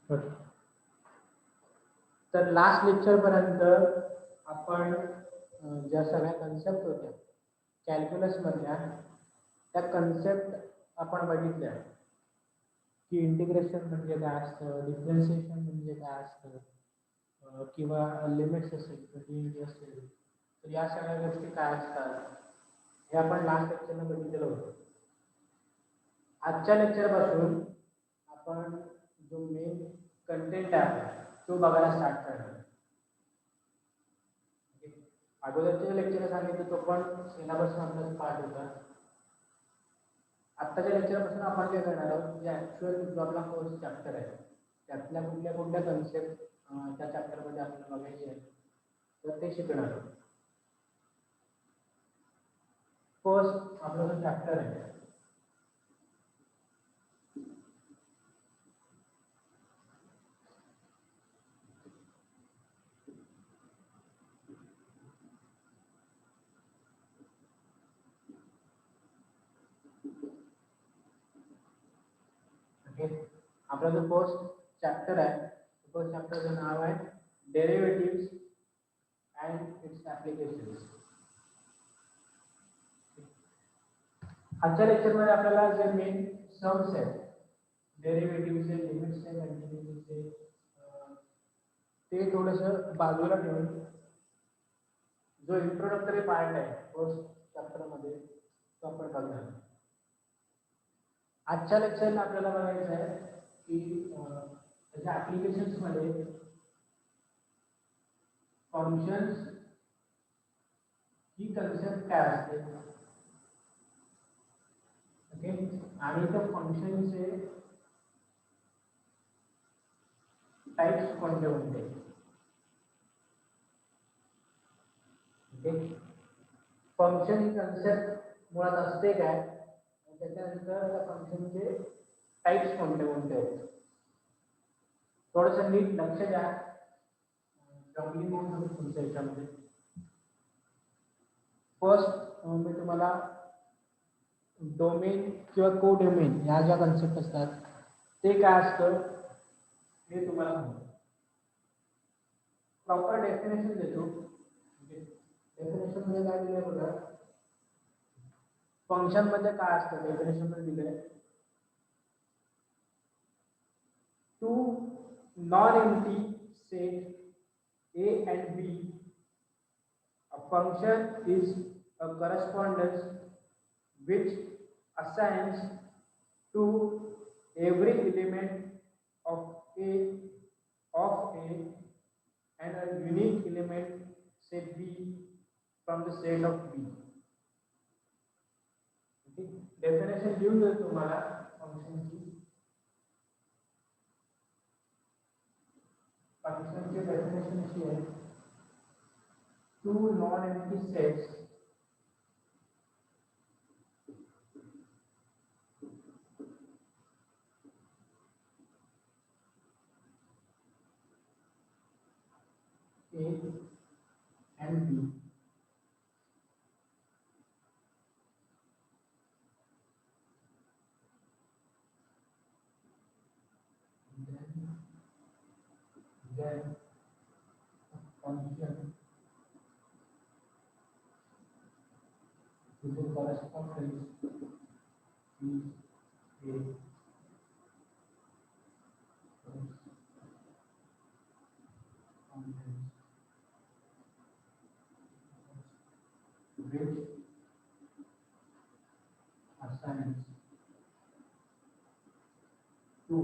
Okay. तर last लेक्चरपर्यंत आपण ज्या सगळ्या कन्सेप्ट होत्या कॅल्क्युलसमधल्या त्या कन्सेप्ट आपण बघितल्या की इंटिग्रेशन म्हणजे काय असतं, डिफरन्शिएशन म्हणजे काय असतं, किंवा लिमिट्स असेल कधी असेल तर या सगळ्या गोष्टी काय असतात हे आपण लास्ट लेक्चरला बघितलेलं होतं. आजच्या लेक्चरपासून आपण जो मेन कंटेंट आहे तो बघायला स्टार्ट करणार. अगोदरच्या लेक्चर सांगितलं तो पण सिलेबस मधलाच पार्ट होता. आत्ताच्या लेक्चरपासून आपण काय करणार आहोत, जे ॲक्च्युअल जो आपला कोर्स चॅप्टर आहे त्यातल्या कुठल्या कुठल्या कन्सेप्ट त्या चॅप्टरमध्ये आपल्याला बघायचे आहे तर ते शिकणार आहोत. फर्स्ट आपला जो चॅप्टर आहे आपला जो फर्स्ट चॅप्टर आहे फर्स्ट चॅप्टरचं नाव आहे डेरिव्हेटिव्स अँड इट्स ॲप्लिकेशन्स. आजच्या लेक्चरमध्ये आपल्याला जे मेन सम्स आहेत डेरिव्हेटिव्हचे, लिमिट्सचे, कंटिन्युटीचे ते थोडंसं बाजूला ठेवून जो इंट्रोडक्टरी पार्ट आहे फर्स्ट चॅप्टरमध्ये तो आपण बघणार. आजच्या लेक्चरला आपल्याला बघायचं आहे की त्याच्या ॲप्लिकेशन्समध्ये फंक्शन्स ही कन्सेप्ट काय असते, ओके, आणि त्या फंक्शनचे टाइप्स कोणते कोणते, ओके. फंक्शन ही कन्सेप्ट मुळात असते काय, त्याच्यानंतर त्या फंक्शनचे टाइप्स कोणते कोणते आहेत. थोडंसं नीट लक्ष द्या तुमच्या याच्यामध्ये. फर्स्ट मी तुम्हाला डोमेन किंवा को डोमेन ह्या ज्या कन्सेप्ट असतात ते काय असतं हे तुम्हाला सांगतो. प्रॉपर डेफिनेशन देतो. डेफिनेशन मध्ये काय दिलंय बघा, फंक्शन मध्ये काय असतं डेफिनेशन मध्ये दिलंय, two non empty set A and B, a function is a correspondence which assigns to every element of A and a unique element say B from the set of B. Okay. Definition लिहून देतो तुम्हाला फंक्शनची. फंक्शनची definition अशी आहे, two non-empty sets A and B then function is a correspondence is a correspondence which assigns to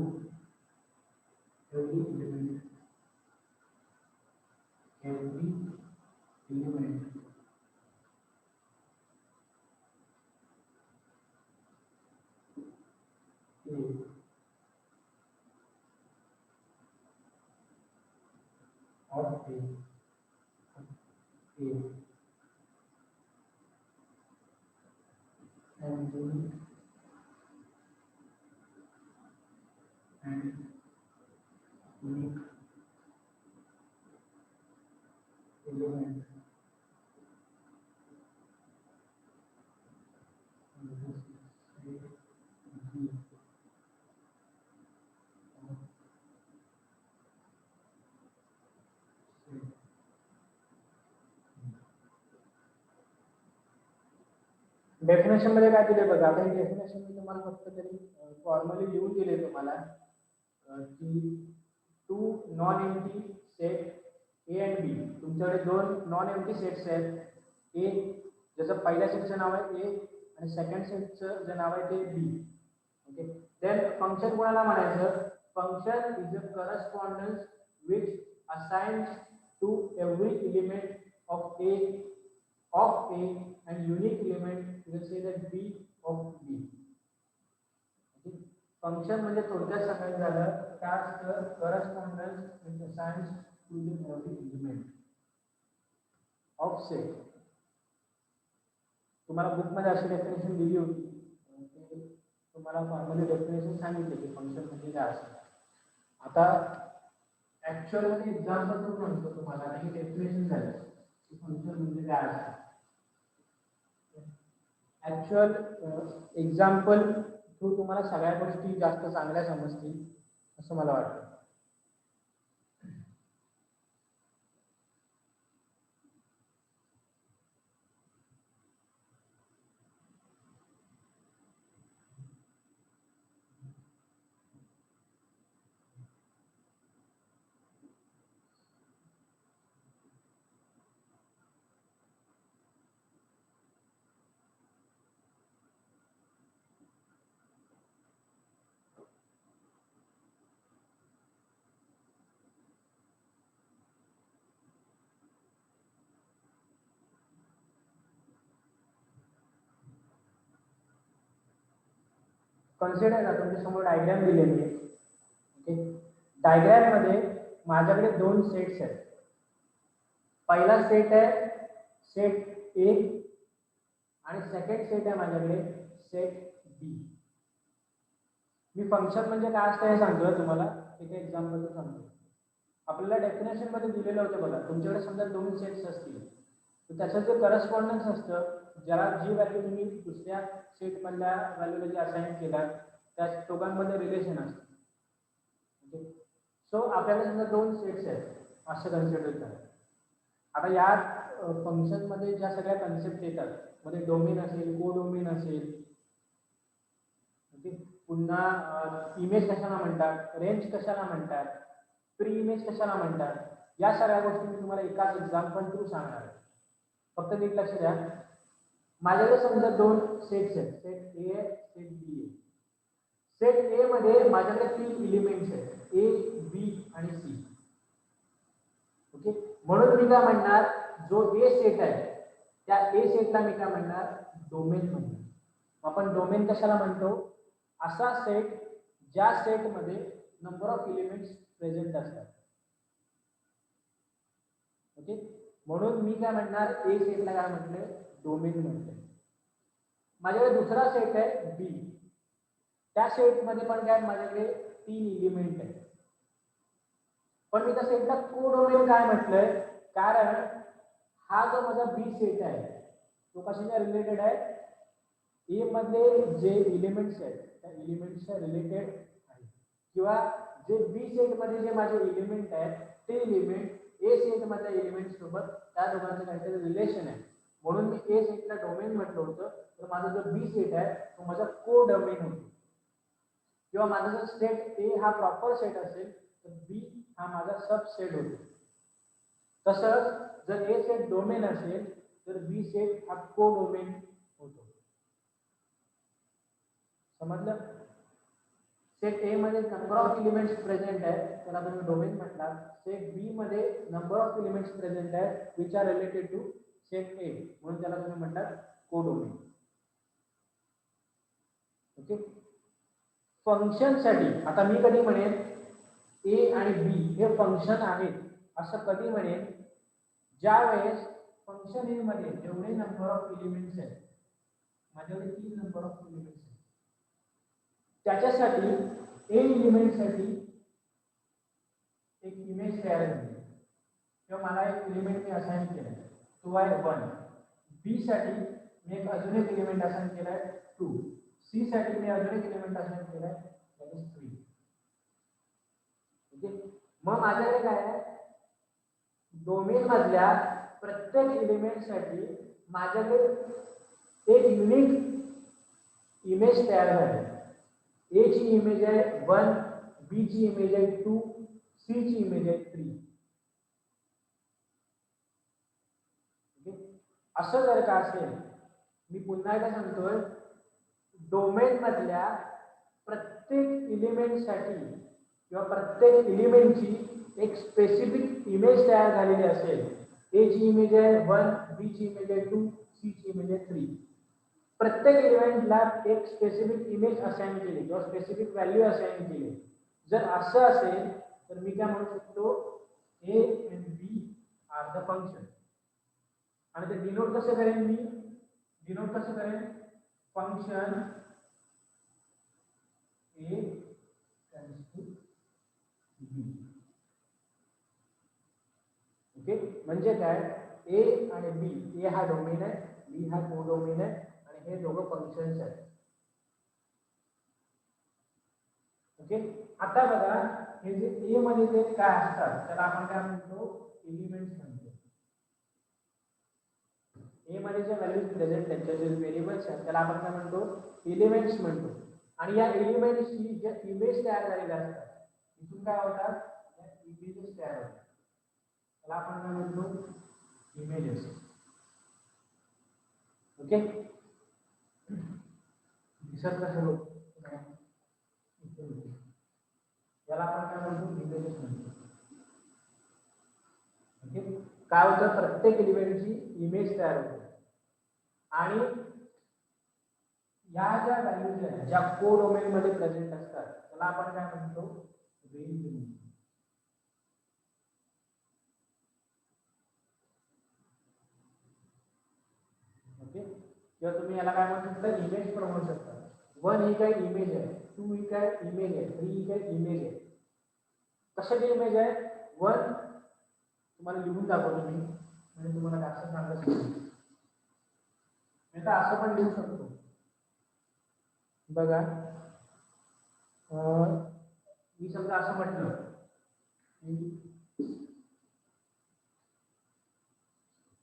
every element A of A and unique element definition मध्ये काय दिले बघा, आता ही डेफिनेशन मी तुम्हाला फक्त तरी फॉर्मली लिहून दिले तुम्हाला की two non empty set A and B. तुमच्याकडे दोन नॉन एम्प्टी सेट्स आहेत. ए ज्याचं पहिल्या सेटचं नाव आहे ए आणि सेकंड सेटचं जे नाव आहे ते बी. ओके, देन फंक्शन कोणाला म्हणायचं? Function is a correspondence which assigns to every element of A and unique element, you can say that B of B. Okay, function म्हणजे थोडक्यात सांगायचं झालं काय correspondence which assigns to the every element of set. तुम्हाला book मध्ये अशी definition दिली होती, तुम्हाला फॉर्मली डेफिनेशन सांगितले की फंक्शन म्हणजे काय असतं. आता ऍक्च्युअल मध्ये एक्झाम्पल तो म्हणतो तुम्हाला ही डेफिनेशन झाली की फंक्शन म्हणजे काय असतं. ऍक्च्युअल एक्झाम्पल थ्रू तुम्हाला सगळ्या गोष्टी जास्त चांगल्या समजतील असं मला वाटतं. कन्सिडर करा तुमच्या समोर डायग्राम दिलेली आहे. ओके, डायग्राम मध्ये माझ्याकडे दोन सेट्स आहेत. पहिला सेट आहे सेट ए आणि सेकंड सेट आहे माझ्याकडे सेट बी. मी फंक्शन म्हणजे काय असतं हे सांगतो तुम्हाला, एक एक्झाम्पल सांगतो. आपल्याला डेफिनेशन मध्ये दिलेलं होतं बघा, तुमच्याकडे समजा दोन सेट्स असतील तर त्याचं जे करस्पॉन्डन्स असतं, ज्याला जी व्हॅल्यू तुम्ही दुसऱ्या सेट मधल्या व्हॅल्यूला जे असाइन केला त्या दोघांमध्ये रिलेशन असतं. ओके, सो आपल्याला समजा दोन सेट्स आहेत असं कन्सिडर करा. आता या फंक्शन मध्ये ज्या सगळ्या कन्सेप्ट येतात मध्ये डोमेन असेल, को डोमेन असेल, ओके, पुन्हा इमेज कशाला म्हणतात, रेंज कशाला म्हणतात, प्री इमेज कशाला म्हणतात, या सगळ्या गोष्टी मी तुम्हाला एकाच एक्झाम्पल थ्रू सांगणार आहे. फक्त नीट लक्ष द्या. माझ्याकडे समजा दोन सेट्स आहेत, सेट ए आहे, सेट बी आहे. सेट ए मध्ये माझ्याकडे तीन एलिमेंट्स आहेत, ए बी आणि सी. ओके, म्हणून मी काय म्हणणार, जो ए सेट आहे त्या ए सेटला मी काय म्हणणार, डोमेन म्हणणार. आपण डोमेन कशाला म्हणतो, असा सेट ज्या सेट मध्ये नंबर ऑफ एलिमेंट्स प्रेझेंट असतात. ओके, म्हणून मी काय म्हणणार, ए सेटला काय म्हटलं, डोमेन म्हटलं. माझ्याकडे दुसरा सेट आहे बी. त्या सेट मध्ये पण काय माझ्याकडे तीन एलिमेंट आहेत, पण मी त्या सेटला को डोमेन काय म्हटलंय, कारण हा जो माझा बी सेट आहे तो कशाच्या रिलेटेड आहे, ए मध्ये जे एलिमेंट्स आहेत त्या एलिमेंट्सच्या रिलेटेड आहे, किंवा जे बी सेट मध्ये जे माझे एलिमेंट आहेत ते एलिमेंट ए सेट मधल्या एलिमेंट सोबत त्या दोघांचं काहीतरी रिलेशन आहे. म्हणून मी ए सेटला डोमेन म्हटलं होतं. तर माझा जो बी सेट आहे तो माझा को डोमेन होतो, किंवा माझा जर सेट ए हा प्रॉपर सेट असेल तर बी हा माझा सब सेट होतो. तसंच जर ए सेट डोमेन असेल तर बी सेट हा को डोमेन होतो. समजलं? सेट ए मध्ये नंबर ऑफ एलिमेंट्स प्रेझेंट आहे त्याला तुम्ही डोमेन म्हटलात. सेट बी मध्ये नंबर ऑफ एलिमेंट्स प्रेझेंट आहे which are related to set A, म्हणून त्याला तुम्ही म्हणतात को डोमेन. ओके, फंक्शन साठी आता मी कधी म्हणेन ए आणि बी हे फंक्शन आहेत असं कधी म्हणेन, ज्या वेळेस फंक्शन ए मध्ये जेवढे नंबर ऑफ एलिमेंट्स आहेत, माझ्याकडे 3 नंबर ऑफ एलिमेंट्स आहेत, त्याच्यासाठी ए एलिमेंट साठी एक इमेज तयार झाली किंवा मला एक एलिमेंट मी असाइन केलाय तो आहे 1. बी साठी मी एक अजून एक एलिमेंट असाइन केलाय 2. सी साठी मी अजून एक एलिमेंट असाइन केलाय दॅट इज 3. ओके, मग माझ्याकडे काय आहे, डोमेन मधल्या प्रत्येक एलिमेंट साठी माझ्याकडे एक युनिक इमेज तयार झाली. ए ची इमेज आहे 1, बी ची इमेज आहे 2, सी ची इमेज आहे 3. असं जर का असेल, मी पुन्हा एकदा सांगतोय, डोमेन मधल्या प्रत्येक एलिमेंटसाठी किंवा प्रत्येक एलिमेंटची एक स्पेसिफिक इमेज तयार झालेली असेल. ए ची इमेज आहे 1, बी ची इमेज आहे 2, सी ची इमेज आहे 3. प्रत्येक एलिमेंटला एक स्पेसिफिक इमेज असाइन केली किंवा स्पेसिफिक व्हॅल्यू असाइन केली. जर असं असेल तर मी काय म्हणू शकतो, A and B are the function. आणि ते डिनोट कसं करेन मी, डिनोट कसं करेन, function A tends to B. Okay, म्हणजे काय, ए आणि बी, ए हा डोमेन आहे, बी हा को डोमेन आहे, आणि हे दोघं फंक्शन्स आहेत. ओके, आता बघा, हे जे ए मध्ये जे काय असतात त्याला आपण काय म्हणतो, एलिमेंट्स म्हणतो. ए मध्ये जे व्हॅल्यूज प्रेझेंट त्यांच्या जे व्हेरिएबल्स आहेत त्याला आपण काय म्हणतो, एलिमेंट्स म्हणतो. आणि या एलिमेंट्सची जे इमेज तयार झालेल्या असतात, इथून काय होतात, या इमेजेस तयार होतात, त्याला आपण काय म्हणतो, इमेजेस. ओके, दिसत कसं लोक, याला आपण काय म्हणतो, इमेजेस म्हणतो. ओके, काय होतं, प्रत्येक एलिमेंटची इमेज तयार होते. आणि या ज्या व्हॅल्यूज आहेत ज्या को डोमेन मध्ये प्रेझेंट असतात त्याला आपण काय म्हणतो, रेंज म्हणतो. ओके, किंवा तुम्ही याला काय म्हणू शकता, इमेज पण म्हणू शकता. 1 ही काय इमेज आहे, 2 ही काय इमेज आहे, 3 ही काय इमेज आहे. कशाची इमेज आहे, 1 तुम्हाला लिहून दाखवतो मी, म्हणजे तुम्हाला जास्त सांगत नाही. मी तर असं पण लिहू शकतो बघा. मी समजा असं म्हटलं,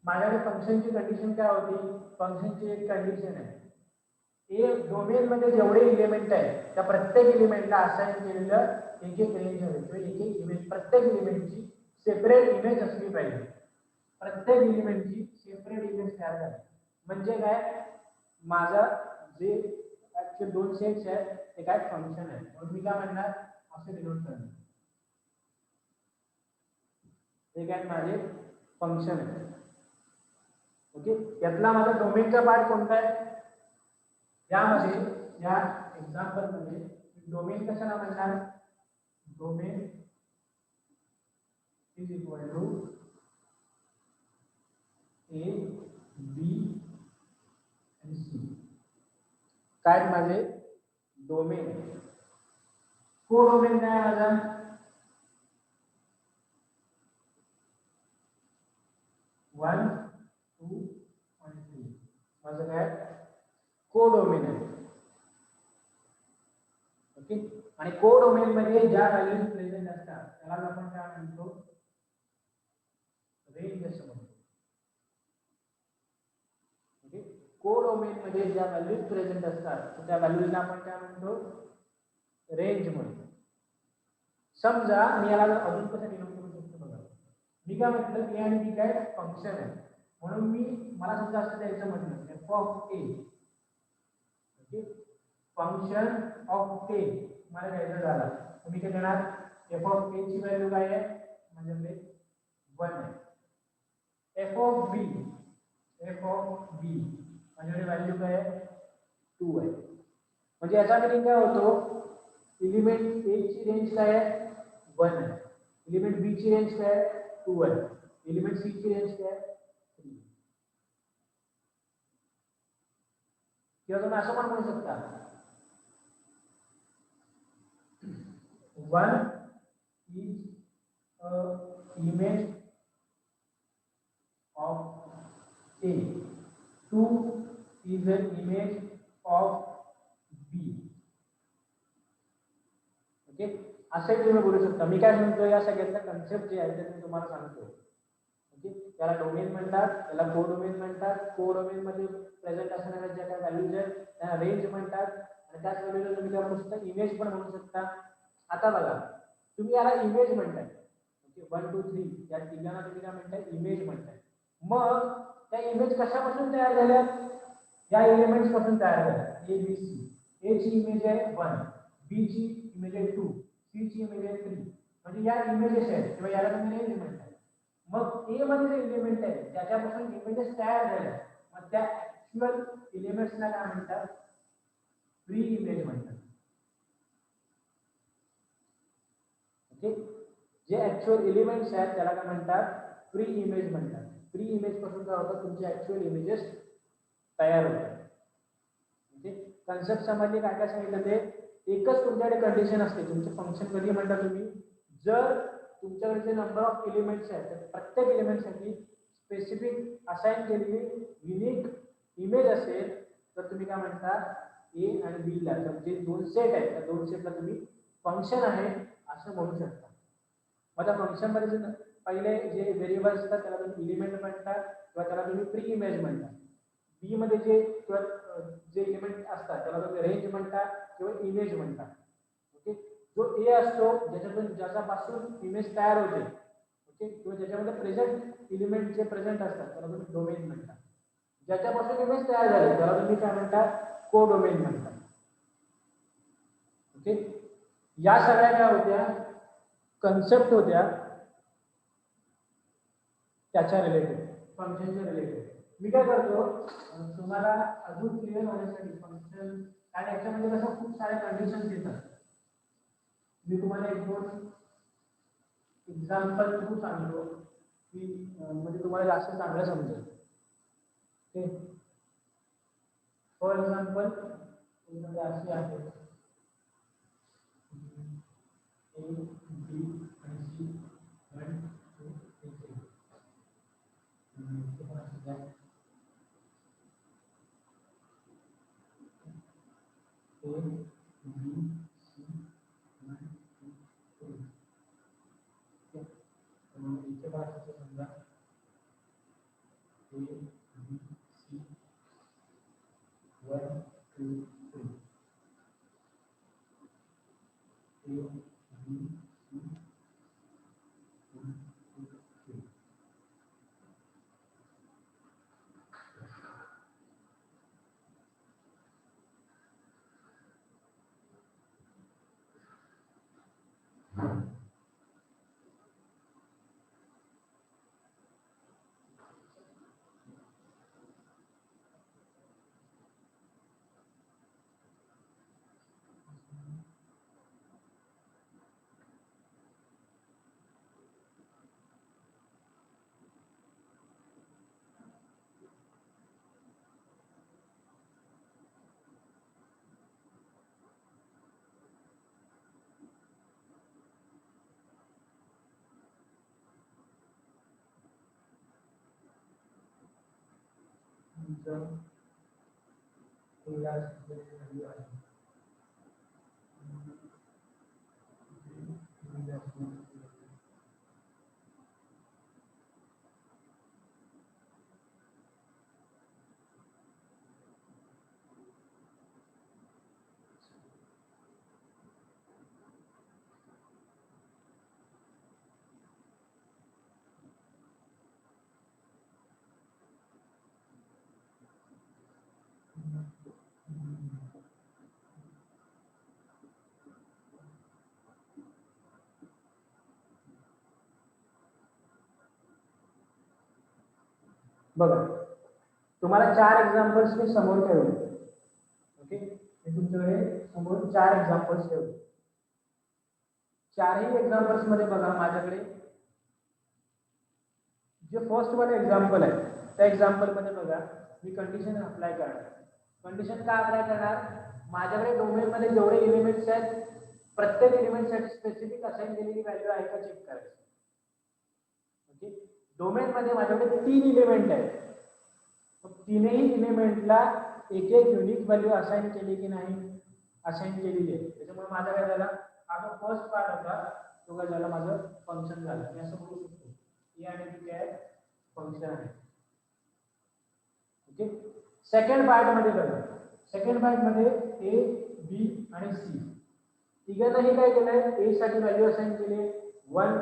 माझ्याकडे फंक्शनची कंडिशन काय होती, फंक्शनची एक कंडिशन आहे, ए डोमेन मध्ये जेवढे एलिमेंट आहेत त्या प्रत्येक एलिमेंटला असाइन केलेलं एक एक रेंज हवी किंवा एक एक इमेज, प्रत्येक एलिमेंटची सेपरेट इमेज असली पाहिजे. प्रत्येक एलिमेंटची सेपरेट इमेज तयार झाली म्हणजे काय, माझा जे ऍक्च्युअल 2 सेट्स आहेत ते काय फंक्शन आहे. म्हणून मी काय म्हणणार, असे डिनोट करणार, हे काय माझे फंक्शन आहे. ओके, यातला माझा डोमेनचा पार्ट कोणता आहे, यामध्ये या एक्झाम्पल मध्ये डोमेन कशाला म्हणणार, domain is equal to A B आणि सी. काय माझे डोमेन, को डोमेन काय माझा, वन 2 आणि 3 माझं काय को डोमेन आहे. ओके, आणि को डोमेन मध्ये ज्या व्हॅल्यूज प्रेझेंट असतात त्याला आपण काय म्हणतो, रेंज असं म्हणतो. ओके, को डोमेन मध्ये ज्या व्हॅल्यूज प्रेझेंट असतात त्या व्हॅल्यूजला आपण काय म्हणतो, रेंज म्हणतो. समजा मी याला अजून कसं डिनोट करू शकतो बघा, मी काय म्हटलं, ए आणि बी काय फंक्शन आहे, म्हणून मी मला समजा असं द्यायचं म्हटलं F of A. Okay, function of A मला द्यायचं झाला तर मी काय देणार, एफ ऑफ ए ची व्हॅल्यू काय आहे, म्हणजे 1 आहे. F of B, F of B म्हणजे व्हॅल्यू काय आहे, 2 आहे. म्हणजे याचा मीनिंग काय होतो, एलिमेंट ए ची रेंज काय आहे, 1 आहे. एलिमेंट बी ची रेंज काय आहे, 2 आहे. एलिमेंट सी ची रेंज काय आहे, 3. किंवा तुम्ही असं पण म्हणू शकता, 1 is a image of A, 2 is an image of B. Okay, असे तुम्ही बोलू शकता. मी काय म्हणतो, या सगळ्याचा कन्सेप्ट जे आहे ते मी तुम्हाला सांगतो. ओके, त्याला डोमेन म्हणतात, त्याला कोडोमेन म्हणतात. कोडोमेन मध्ये प्रेझेंट असणाऱ्या ज्या काही व्हॅल्यूज आहेत त्यांना रेंज म्हणतात. आणि त्याच वेळेला तुम्ही त्या गोष्टीला इमेज पण म्हणू शकता. आता बघा, तुम्ही याला इमेज म्हणताय, ओके, 1 2 3 या तिघांना तुम्ही काय म्हणताय, इमेज म्हणताय. मग त्या इमेज कशापासून तयार झाल्या, या एलिमेंट्स पासून तयार झाल्या. ए बी सी, ए ची इमेज आहे 1, बी ची इमेज आहे 2, सी ची इमेज आहे 3. म्हणजे या इमेजेस आहेत किंवा याला तुम्ही रेंज म्हणताय. मग ए मध्ये जे एलिमेंट आहे त्याच्यापासून इमेजेस तयार झाल्या, मग त्या ऍक्च्युअल एलिमेंट्सना काय म्हणतात, प्री इमेज म्हणतात. ओके, जे ऍक्च्युअल एलिमेंट्स आहेत त्याला काय म्हणतात, प्री इमेज म्हणतात. प्री इमेज पासून काय होतं, तुमचे ऍक्च्युअल इमेजेस तयार होतात. म्हणजे कन्सेप्ट समजली. काय काय सांगितलं ते, एकच तुमच्याकडे कंडिशन असते. तुमचे फंक्शन कधी म्हणता तुम्ही, जर तुमच्याकडे जे नंबर ऑफ एलिमेंट्स आहेत तर प्रत्येक एलिमेंटसाठी स्पेसिफिक असाइन केलेली युनिक इमेज असेल तर तुम्ही काय म्हणता, ए आणि बी ला, तर जे दोन सेट आहेत त्या दोन सेटला तुम्ही फंक्शन आहे असं म्हणू शकता. मग त्या फंक्शन मध्ये जे पहिले जे व्हेरिएबल्स असतात त्याला तुम्ही एलिमेंट म्हणतात किंवा त्याला तुम्ही प्री इमेज म्हणता. बी मध्ये जे किंवा जे एलिमेंट असतात त्याला तुम्ही रेंज म्हणतात किंवा इमेज म्हणतात. ओके, जो ए असतो ज्याच्यापासून इमेज तयार होते, ओके, किंवा ज्याच्यामध्ये प्रेझेंट एलिमेंट जे प्रेझेंट असतात त्याला तुम्ही डोमेन म्हणतात. ज्याच्यापासून इमेज तयार झाली त्याला तुम्ही काय म्हणतात, कोडोमेन म्हणतात. ओके, या सगळ्या काय होत्या, कन्सेप्ट होत्या त्याच्या रिलेटेड, फंक्शनच्या रिलेटेड. मी काय करतो, तुम्हाला अजून क्लिअर होण्यासाठी फंक्शन आणि याच्यामध्ये कसं खूप सारे कंडिशन्स येतात. मी तुम्हाला एक दोन एक्झाम्पल थ्रू सांगतो की म्हणजे तुम्हाला जास्त चांगलं समजेल. ओके, फॉर एक्झाम्पल तुमच्याकडे अशी आहे ए बी आणि सी 1 2 3 इथे भाषेचं समजा A B C 1 2 3, A B C 1 2 3. बघा, तुम्हाला 4 एक्झाम्पल्स मी समोर ठेवले. ओके, मी तुमच्याकडे समोर 4 एक्झाम्पल्स ठेवले. चारही एक्झाम्पल्स मध्ये बघा माझ्याकडे जे फर्स्ट वाले एक्झाम्पल आहे त्या एक्झाम्पल मध्ये बघा मी कंडिशन अप्लाय करणार. कंडिशन का अप्लाय करणार, माझ्याकडे डोमेन मध्ये जेवढे एलिमेंट्स आहेत प्रत्येक एलिमेंटसाठी स्पेसिफिक असाइन केलेली व्हॅल्यू आहे का चेक करायचं. ओके, डोमेन मध्ये माझ्याकडे 3 एलिमेंट आहेत, तीनही एलिमेंटला एक एक युनिक व्हॅल्यू असाइन केली की नाही, असाइन केलेली आहे. त्याच्यामुळे माझा काय झाला, हा जो फर्स्ट पार्ट होता तो काय झाला, माझं फंक्शन झालं. मी असं बोलू शकतो ए आणि बी काय फंक्शन आहे. ओके, सेकंड पार्ट मध्ये बघा. सेकंड पार्ट मध्ये ए, बी आणि सी तिघांनाही काय केलंय, ए साठी व्हॅल्यू असाइन केले 1,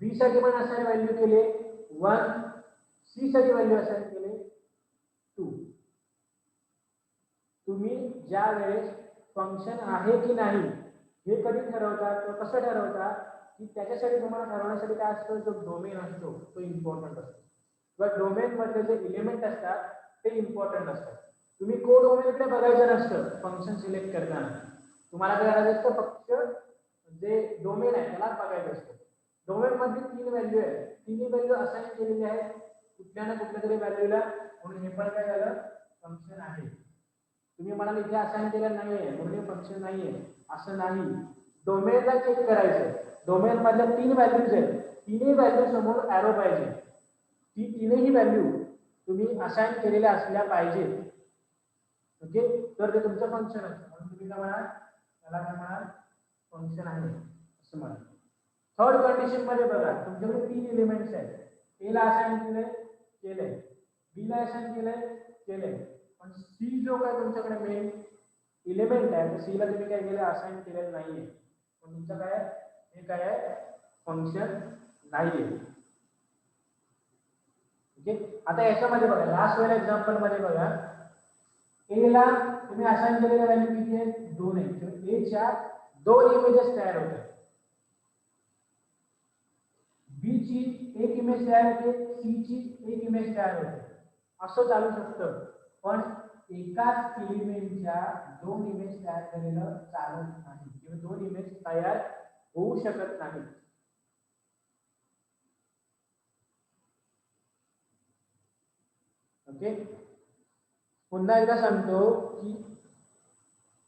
बी साठी पण असाइन व्हॅल्यू केले 1, सी साठी व्हॅल्यू असाइन केले 2. तुम्ही ज्या वेळेस फंक्शन आहे की नाही हे कधी ठरवता, तो कसं ठरवता की त्याच्यासाठी तुम्हाला ठरवण्यासाठी काय असतं, जो डोमेन असतो तो इम्पॉर्टंट असतो किंवा डोमेन मधले जे एलिमेंट असतात ते इम्पॉर्टंट असतात. तुम्ही कोडोमेनकडे बघायचं नसतं फंक्शन सिलेक्ट करताना. तुम्हाला काय करायचं असतं, फक्त जे डोमेन आहे त्याला बघायचं असतं. डोमेन मध्ये 3 व्हॅल्यू आहे, तिन्ही व्हॅल्यू असाइन केलेली आहेत कुठल्या ना कुठल्या तरी व्हॅल्यूला, म्हणून हे पण काय झालं, फंक्शन आहे. तुम्ही म्हणाल इथे असाइन केलेलं नाहीये म्हणून हे फंक्शन नाहीये, असं नाही. डोमेनला चेक करायचं. डोमेन मधल्या 3 व्हॅल्यूज आहेत, तिन्ही व्हॅल्यू समोर एरो पाहिजे. ती तीनही व्हॅल्यू तुम्ही असाइन केलेल्या असल्या पाहिजे. ओके, तर ते तुमचं फंक्शन असतं. म्हणून तुम्ही काय म्हणाल, त्याला काय म्हणाल, फंक्शन आहे असं म्हणाल. थर्ड कंडिशन मध्ये बघा, तुमच्याकडे 3 एलिमेंट्स आहेत. ए ला असाइन केलंय, बी ला असाइन केलंय, पण सी जो काय तुमच्याकडे मेन एलिमेंट आहे तर सी ला तुम्ही काय केलं, असाइन केलेलं नाहीये. पण तुमचं काय हे काय आहे, फंक्शन नाहीये. ओके, आता याच्यामध्ये बघा, लास्ट वेळेला एक्झाम्पल मध्ये बघा, ए ला तुम्ही असाइन केलेल्या व्हॅल्यू किती आहे, 2 आहे. ए च्या 2 इमेजेस तयार होतात. बी ची एक इमेज तयार होते, सी ची एक इमेज तयार होते. असं चालू शकतं, पण एकाच एलिमेंटच्या 2 इमेज तयार केलेलं चालत नाही किंवा 2 इमेज तयार होऊ शकत नाही. ओके, पुन्हा एकदा सांगतो की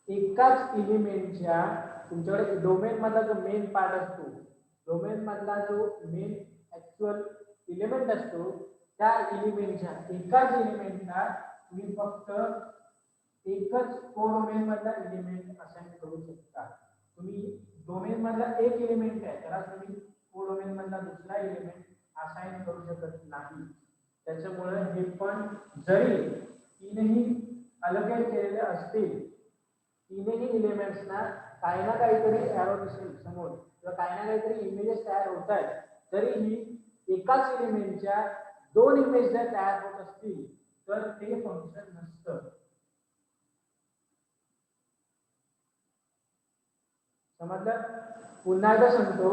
एकाच एलिमेंटच्या तुमच्याकडे डोमेन मधला जो मेन पार्ट असतो, डोमेन मधला जो मेन ऍक्च्युअल एलिमेंट असतो, त्या एलिमेंटच्या एकाच एलिमेंटला तुम्ही फक्त एकच कोडोमेन मधला एलिमेंट असाइन करू शकता. तुम्ही डोमेन मधला एक एलिमेंट आहे त्याला तुम्ही कोडोमेन मधला दुसरा एलिमेंट असाइन करू शकत नाही. त्याच्यामुळे हे पण जरी तीनही अलोकेट केलेले असतील, तीनही एलिमेंट्सना काही ना काहीतरी एरो दिसेल समोर किंवा काही ना काहीतरी इमेजेस तयार होत आहेत, तरीही एकाच एलिमेंटच्या 2 इमेज जर तयार होत असतील तर ते फंक्शन नसतं. समजलं? पुन्हा एकदा सांगतो,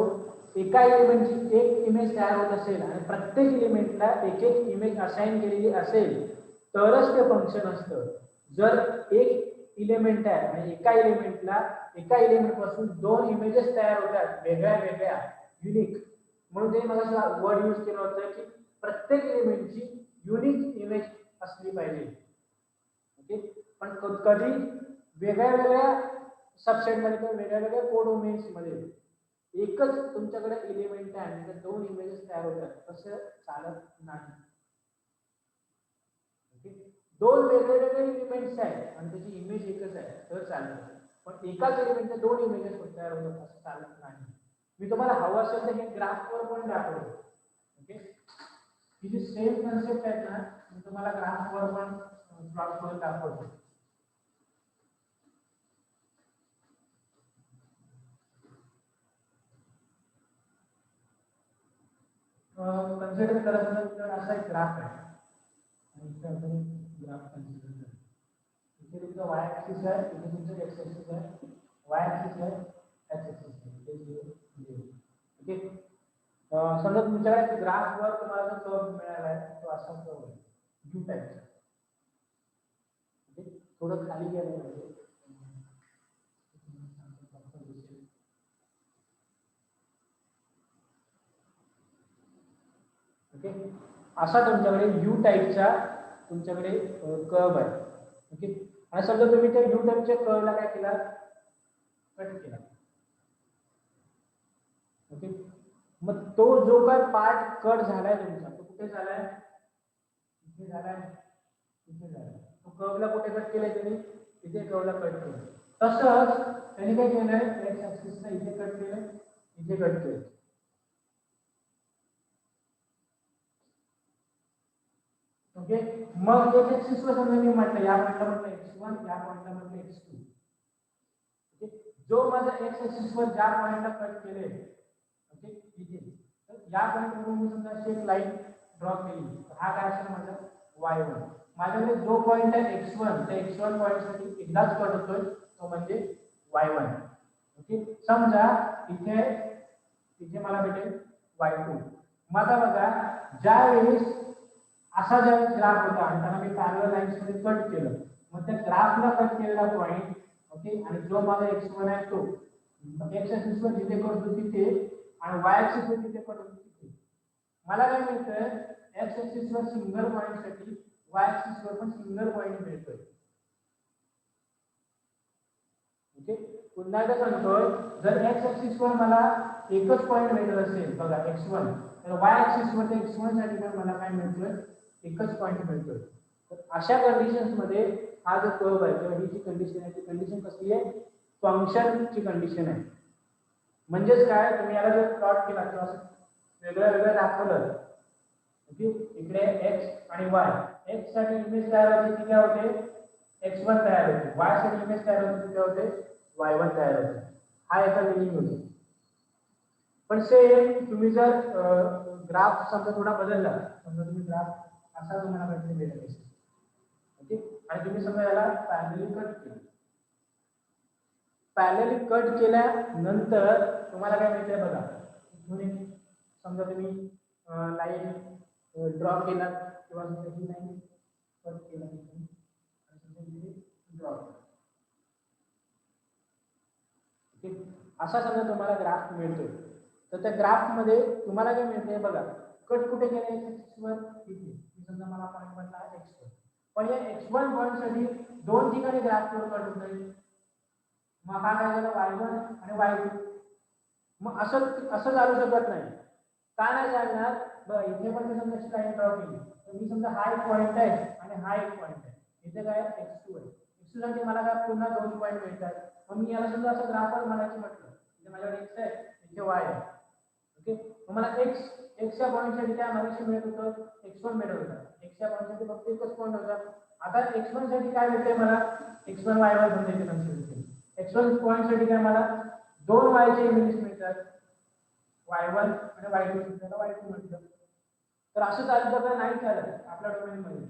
एका एलिमेंटची एक इमेज तयार होत असेल आणि प्रत्येक एलिमेंटला एक एक इमेज असाइन केलेली असेल तरच ते फंक्शन असतं. जर एक एलिमेंट आहे आणि एका एलिमेंट पासून 2 इमेजेस तयार होतात वेगळ्या वेगळ्या युनिक, म्हणून ते मला वर्ड यूज केलं होतं की प्रत्येक एलिमेंटची युनिक इमेज असली पाहिजे. ओके, पण कधी वेगळ्या वेगळ्या सबसेट मध्ये किंवा वेगळ्या वेगळ्या कोडोमेन्स मध्ये एकच तुमच्याकडे एलिमेंट आहे आणि 2 इमेजेस तयार होतात तसं चालत नाही. ओके, 2 वेगवेगळे एलिमेंट्स आहेत आणि त्याची इमेज एकच आहे तर चालतं, पण एकाच एलिमेंटच्या 2 इमेजेस तयार होतात असं चालत नाही. मी तुम्हाला हवं असेल तर हे ग्राफवर पण दाखवतो. ओके, ही जी सेम कन्सेप्ट आहे ना, मी तुम्हाला ग्राफवर पण प्लॉट करून दाखवतो. कन्सिडर करायचं असा एक ग्राफ आहे आणि इथे आपण ग्राफ कन्सिडर करू. इथे तुमचा y ऍक्सिस आहे, इथे तुमचं x ऍक्सिस आहे, y ऍक्सिस आहे, x ऍक्सिस आहे. ओके, समजा तुमच्याकडे ग्राफवर तुम्हाला जो कर्व मिळाला आहे तो असा कर्व आहे, यू टाइपचा. ओके, थोडं खाली गेलं पाहिजे. ओके, असा तुमच्याकडे यू टाइपचा तुमच्याकडे कर्व आहे. ओके, आणि समजा तुम्ही त्या यू टाइपच्या कर्वला काय केला, कट केला. ओके, मग तो जो काय पार्ट कट झालाय तुमचा तो कुठे झालाय, इथे झालाय, इथे झालाय. तो कर्वला कुठे कट केलाय त्यांनी, इथे कर्वला कट केलं. तसंच त्यांनी काय केलंय, एक्स ऍक्सिसला इथे कट केलंय, इथे कट केलं. ओके, मग x ऍक्सिस वर समजा मी म्हटलं या पॉइंटला म्हटलं x1, या पॉइंटला म्हटलं x2. ओके, जो माझा x ऍक्सिस वर ज्या पॉइंटला कट केले, ओके इथे, तर या पॉइंटवरून मी समजा अशी एक लाईन ड्रॉ केली, हा काय असेल माझा y1. माझ्याकडे जो पॉइंट आहे x1, त्या x1 पॉइंटसाठी एकदाच कट होतोय, तो म्हणजे y1. ओके, समजा इथे मला भेटेल y2. मग आता बघा, ज्यावेळेस असा ज्यावेळेस ग्राफ होता आणि त्याला मी पॅरलल लाईन्स मध्ये कट केलं, मग त्या ग्राफला कट केलेला पॉइंट, ओके, आणि जो माझा x1 आहे तो x ऍक्सिस वर जिथे कट होतो तिथे आणि y ऍक्सिस वर जिथे कट होतो तिथे, मला काय मिळतंय x ऍक्सिस वर सिंगल पॉइंट साठी y ऍक्सिस वर पण सिंगल पॉइंट मिळतोय. ओके, पुन्हा एकदा सांगतोय, जर x ऍक्सिस वर मला एकच पॉइंट मिळत असेल बघा x1, तर y ऍक्सिस वर x1 साठी पण मला काय मिळतोय एकच पॉइंट मिळतोय. तर अशा कंडिशन्स मध्ये हा जो कर्व आहे किंवा ही जी कंडिशन आहे ती कंडिशन कसली आहे, फंक्शनची कंडिशन आहे. म्हणजेच काय, तुम्ही याला जर प्लॉट केला किंवा असं वेगळं वेगळं दाखवलं, ओके, इकडे x आणि y, x साठी इमेज तयार होते ती काय होते x1 तयार होते, y साठी इमेज तयार होते ती काय होते y1 तयार होते. हा याचा मिनिंग होतो. पण सेम तुम्ही जर ग्राफ समजा थोडा बदलला, समजा तुम्ही ग्राफ असा तुम्हाला भेटले भेटत असेल, ओके, आणि तुम्ही समजा याला पॅरलली कट केलं, पॅरलली कट केल्यानंतर तुम्हाला काय मिळतंय बघा, इथून समजा तुम्ही लाईन ड्रॉ केला किंवा ही लाईन कट केला आणि ड्रॉ केला, ओके, असा समजा तुम्हाला ग्राफ मिळतोय. तर त्या ग्राफ मध्ये तुम्हाला काय मिळतंय बघा, कट कुठे केलं x ऍक्सिस वर इथे, समजा मला पॉइंट म्हटला x1, पण या x1 पॉइंट साठी दोन ठिकाणी ग्राफ वर कट होतोय, मग हा काय झाला y1 आणि y2. मग असं चालू शकत नाही. का नाही चालणार, बघा इथे पण मी समजा लाईन ड्रॉ केली, तर मी समजा हा एक पॉइंट आहे आणि हा एक पॉइंट आहे, इथे काय x2 आहे, x2 साठी मला काय पुन्हा दोन पॉइंट मिळतात. मग मी याला समजा असं ग्राफवर म्हणायचं म्हटलं, इथे माझ्याकडे x आहे, इथे y आहे, ओके, मग मला x च्या पॉइंट साठी काय मागाशी मिळत होतं x1 मिळत होतं, x च्या पॉइंट साठी फक्त एकच पॉइंट होता. आता x1 साठी काय मिळते मला x1 y1 समजा इथे कन्सिडर केलं, x1 पॉइंट साठी काय मला दोन y चे इमेजेस मिळतात, y1 आणि y2, त्याला y2 म्हटलं. तर असं चालतं का नाही चालत आपल्या डोमेन मध्ये,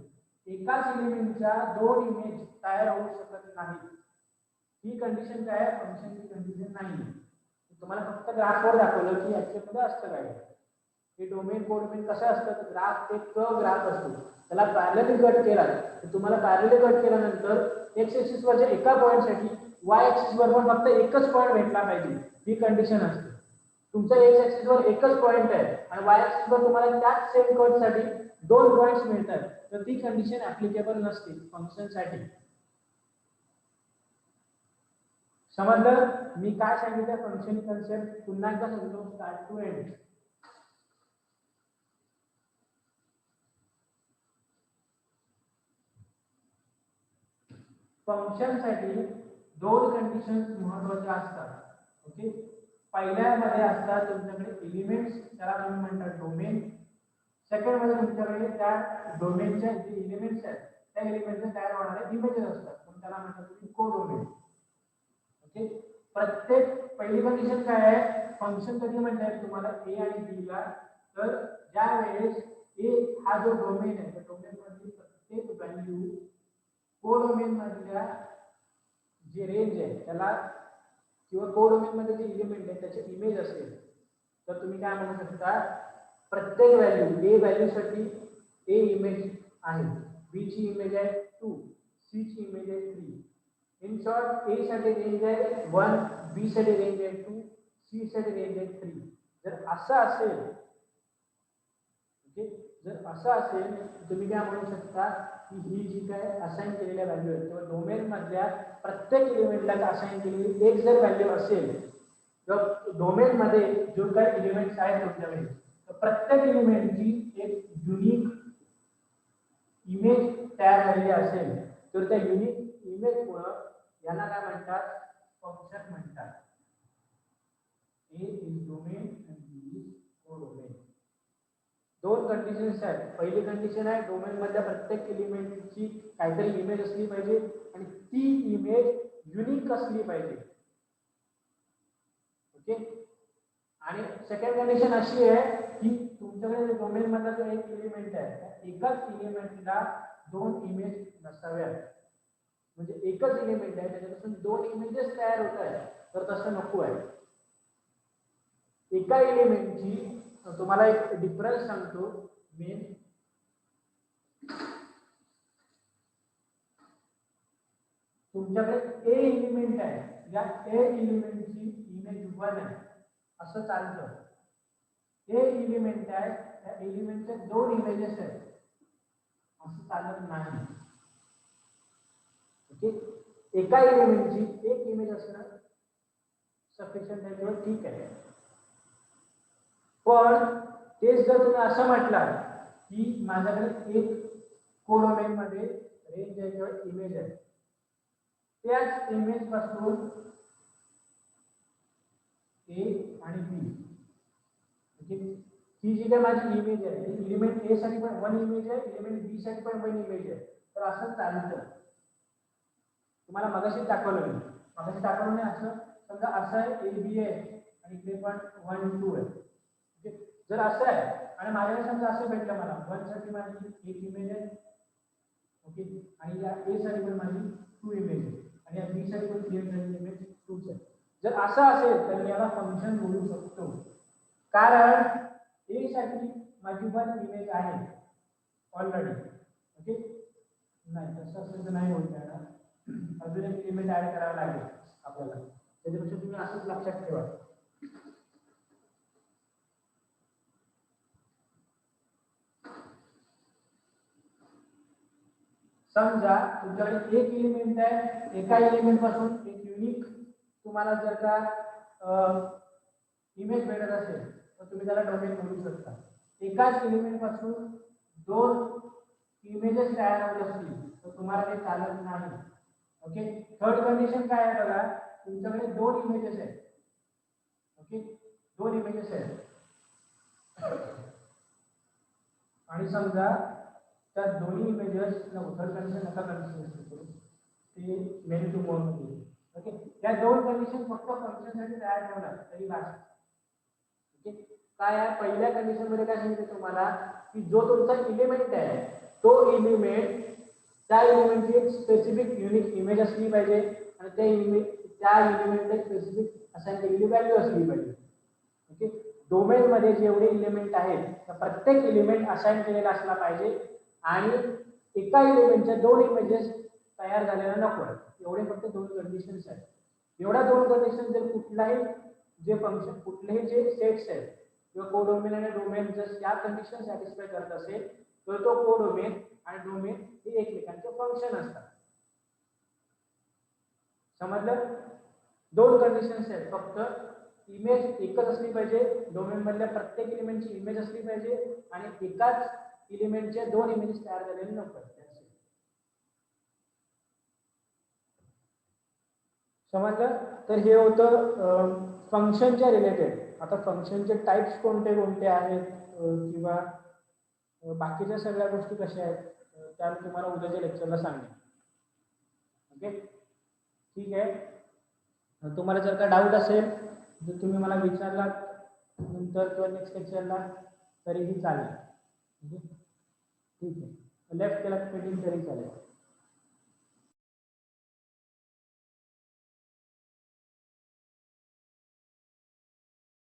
एकाच एलिमेंटच्या दोन इमेज तयार होऊ शकत नाही. ही कंडिशन काय आहे, फंक्शनची कंडिशन नाही. तुम्हाला फक्त ग्राफवर दाखवलं की ऍक्च्युअल मध्ये असतं काय. हे डोमेन कोडोमेन कसं असतं, ग्राफ एक कर्व ग्राफ असतो, त्याला पॅरलली कट केला तर तुम्हाला पॅरलली कट केल्यानंतर x ऍक्सिस वरच्या एका पॉइंट साठी y ऍक्सिस वर पण फक्त एकच पॉइंट भेटला पाहिजे, ही कंडिशन असते. तुमच्या x ऍक्सिस वर एकच पॉइंट आहे आणि y ऍक्सिस वर तुम्हाला त्याच सेम कट साठी दोन पॉइंट्स मिळतात, तर ती कंडिशन ऍप्लिकेबल नसते फंक्शन साठी. समजलं मी काय सांगितलं, फंक्शन कन्सेप्ट पुन्हा एकदा सांगतो स्टार्ट टू एंड. फंक्शन साठी दोन कंडिशन्स महत्त्वाच्या असतात, ओके. पहिल्यामध्ये असतात तुमच्याकडे एलिमेंट्स, त्याला तुम्ही म्हणता डोमेन. सेकंड मध्ये तुमच्याकडे त्या डोमेनच्या जे एलिमेंट्स आहेत त्या एलिमेंटचे तयार होणारे इमेजेस असतात, पण त्याला म्हणतात तुम्ही कोडोमेन, ओके. प्रत्येक पहिली कंडिशन काय आहे, फंक्शन कधी म्हणता येईल तुम्हाला a आणि b ला, तर ज्या वेळेस a हा जो डोमेन आहे त्या डोमेन मध्ये प्रत्येक व्हॅल्यू कोडोमेन मधल्या जे रेंज आहे त्याला किंवा कोडोमेन मध्ये जे एलिमेंट आहे त्याचे इमेज असेल, तर तुम्ही काय म्हणू शकता, प्रत्येक व्हॅल्यू a व्हॅल्यू साठी a इमेज आहे, b ची इमेज आहे 2, c ची इमेज आहे 3. इन शॉर्ट a साठी रेंज आहे 1, b साठी रेंज आहे 2, c साठी रेंज आहे 3. जर असं असेल, ओके, जर असं असेल तुम्ही काय म्हणू शकता की ही जी काय असाइन केलेल्या व्हॅल्यू आहेत किंवा डोमेन मधल्या प्रत्येक एलिमेंटला असाइन केलेली एक जर व्हॅल्यू असेल, तर डोमेन मध्ये जो काही एलिमेंट्स आहेत तुमच्याकडे, तर प्रत्येक एलिमेंटची एक युनिक इमेज तयार झालेली असेल, तर त्या युनिक इमेज मुळे याला काय म्हणतात, फंक्शन म्हणतात. A is domain and B is codomain. दोन कंडिशन कंडिशन्स आहेत. पहिली कंडिशन आहे डोमेन मधल्या प्रत्येक एलिमेंटची काहीतरी इमेज असली पाहिजे आणि ती इमेज युनिक असली पाहिजे. ओके. आणि सेकंड कंडिशन अशी आहे की तुमच्याकडे डोमेन मधला जो एक एलिमेंट आहे त्या एकाच एलिमेंटला दोन इमेज नसाव्यात. म्हणजे एकच एलिमेंट आहे त्याच्यापासून दोन इमेजेस तयार होत आहेत, तर तसं नको आहे. एका एलिमेंटची तुम्हाला एक डिफरन्स सांगतो मेन. तुमच्याकडे ए एलिमेंट आहे, या ए एलिमेंटची इमेज 1 आहे असं चालतं. ए एलिमेंट आहे त्या एलिमेंटच्या दोन इमेजेस आहेत असं चालत नाही. ओके. एका एलिमेंटची एक इमेज असणं सफिशियंट आहे किंवा ठीक आहे. पण तेच जर तुम्ही असं म्हटलं की माझ्याकडे एक कोडोमेन मध्ये रेंज आहे किंवा इमेज आहे, त्याच इमेज पासून ए आणि बी, ओके, ही जी काय माझी इमेज आहे एलिमेंट ए साठी पण वन इमेज आहे, एलिमेंट बी साठी पण वन इमेज आहे, तर असं चालतं. तुम्हाला मगाशी दाखवलं मी, मगाशी दाखवलं नाही. असं समजा असं आहे ए बी आहे आणि इकडे पण 1 2 आहे. जर असं आहे आणि माझ्याकडे समजा असं भेटलं मला 1 साठी माझी एक इमेज आहे, ओके, आणि या ए साठी पण माझी 2 इमेज आहे आणि या बी साठी पण इमेज 2 आहे. जर असं असेल तर याला फंक्शन बोलू शकतो, कारण ए साठी माझी 1 इमेज आहे ऑलरेडी. ओके. नाही तसं असेल तर नाही बोलता येणार, अजून एक इमेज ऍड करावं लागेल आपल्याला. त्याच्यापेक्षा तुम्ही असंच लक्षात ठेवा. समजा तुमच्याकडे एक एलिमेंट आहे, एका एलिमेंट पासून एक युनिक तुम्हाला जर का इमेज भेटत असेल तर तुम्ही त्याला डोमेन म्हणू शकता. एकाच एलिमेंट पासून दोन इमेजेस तयार होत असतील तर तुम्हाला ते चालत नाही. ओके. थर्ड कंडिशन काय आहे बघा, तुमच्याकडे दोन इमेजेस आहेत, ओके, दोन इमेजेस आहेत आणि समजा त्या दोन्ही इमेजेस थर्ड कंडिशन नका कंडिशन ते मेन टू मोड मध्ये. ओके. या दोन कंडिशन फक्त फंक्शन साठी तयार ठेवणार तरी बस. ओके. काय आहे पहिल्या कंडिशन मध्ये काय सांगितलं तुम्हाला की जो तुमचा एलिमेंट आहे तो एलिमेंट त्या एलिमेंटची एक स्पेसिफिक युनिक इमेज असली पाहिजे आणि त्या एलिमेंटला स्पेसिफिक असाइन केलेली व्हॅल्यू असली पाहिजे. ओके. डोमेन मध्ये जेवढे एलिमेंट आहेत तर प्रत्येक एलिमेंट असाइन केलेला असला पाहिजे आणि एका एलिमेंटच्या दोन इमेजेस तयार झालेल्या नको आहेत. एवढे फक्त दोन कंडिशन्स आहेत. एवढ्या दोन कंडिशन जर कुठलाही जे फंक्शन कुठलेही जे सेट्स आहेत किंवा कोडोमेन आणि डोमेन जर या कंडिशन सॅटिस्फाय करत असेल तर तो कोडोमेन आणि डोमेन हे एकमेकांचे फंक्शन असतात. समजलं? दोन कंडिशन्स आहेत फक्त. इमेज एकच असली पाहिजे, डोमेन मधल्या प्रत्येक एलिमेंटची इमेज असली पाहिजे आणि एकाच एलिमेंटचे दोन इमेजेस तयार झालेले नको. समजलं? तर हे होतं फंक्शनच्या रिलेटेड. आता फंक्शनचे टाइप्स कोणते कोणते आहेत किंवा बाकीच्या सगळ्या गोष्टी कशा आहेत त्या मी तुम्हाला उद्याच्या लेक्चरला सांगेन. ओके. ठीक आहे. तुम्हाला जर का डाऊट असेल जर तुम्ही मला विचारला नंतर किंवा नेक्स्ट लेक्चरला तरीही चालेल. ठीक आहे. लेफ्ट केला पेटिंग तरी चालेल.